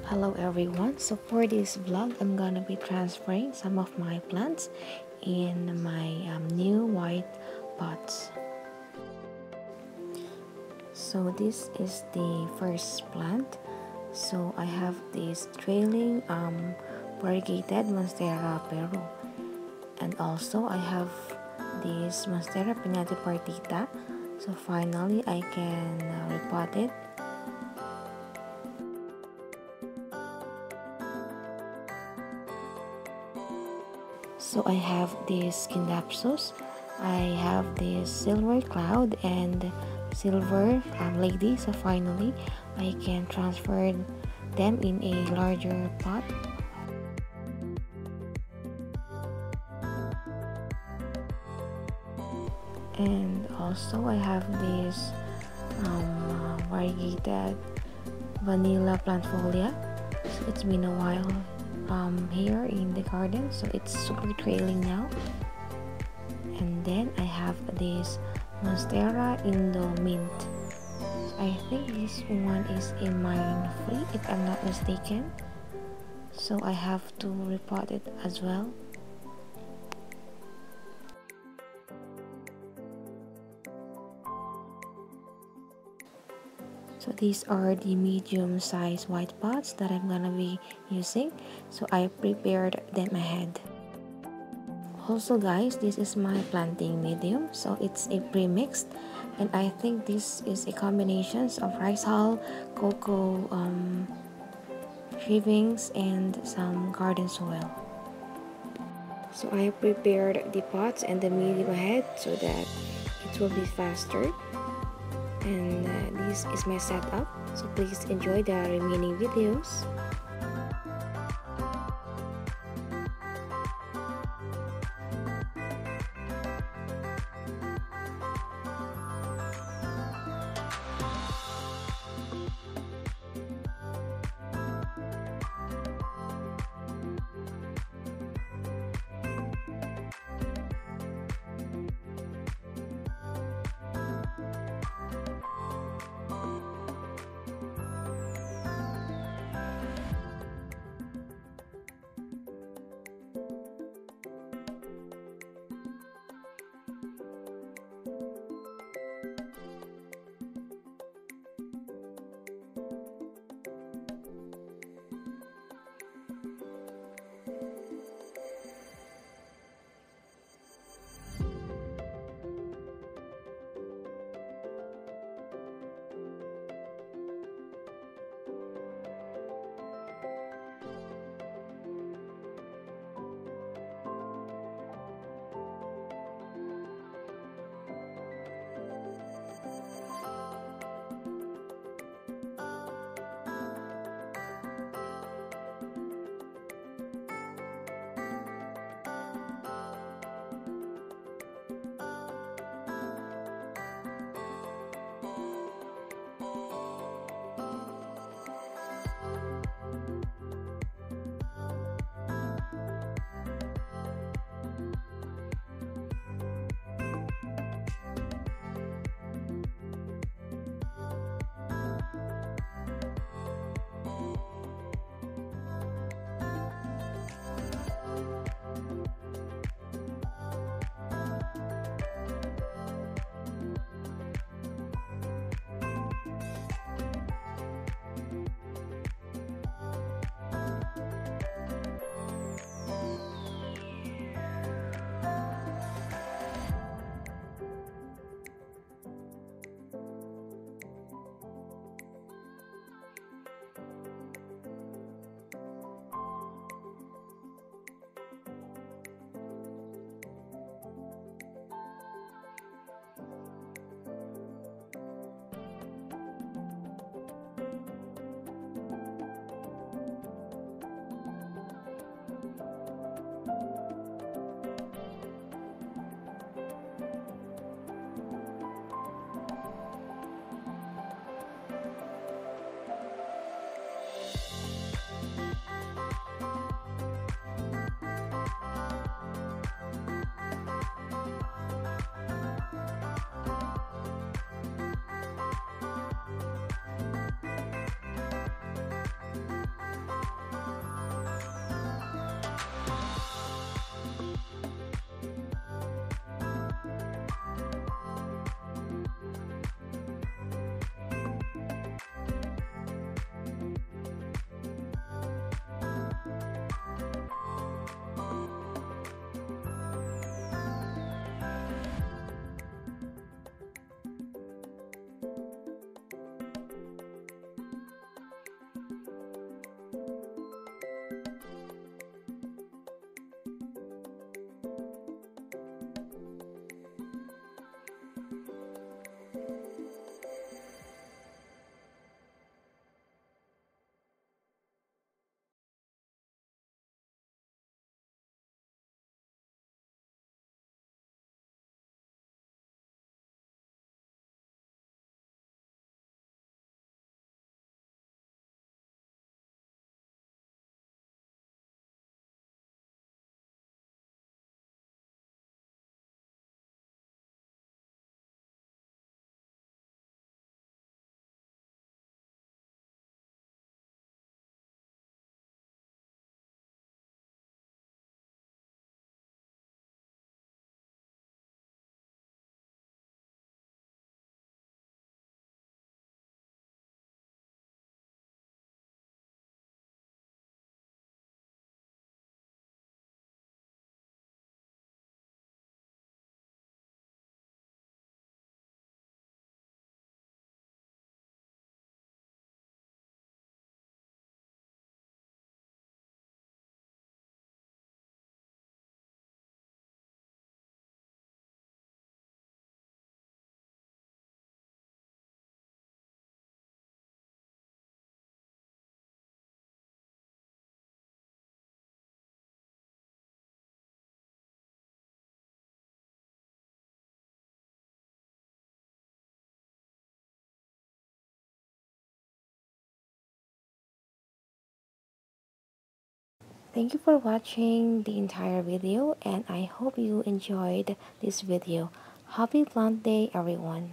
Hello everyone, so for this vlog I'm gonna be transferring some of my plants in my new white pots. So this is the first plant. So I have this trailing variegated Monstera Peru, and also I have this Monstera pinnatipartita. So finally I can repot it. So I have this Kinapsus, I have this silver cloud and silver lady. So finally I can transfer them in a larger pot. And also I have this variegated vanilla plantfolia. So it's been a while here in the garden, so it's super trailing now. And then I have this Monstera Indo Mint. I think this one is a mine free if I'm not mistaken, so I have to repot it as well. So these are the medium size white pots that I'm gonna be using, so I prepared them ahead. Also guys, this is my planting medium, so it's a pre-mixed, and I think this is a combination of rice hull, cocoa shavings, and some garden soil. So I prepared the pots and the medium ahead so that it will be faster. And this is my setup, so please enjoy the remaining videos. Thank you for watching the entire video, and I hope you enjoyed this video. Happy plant day, everyone.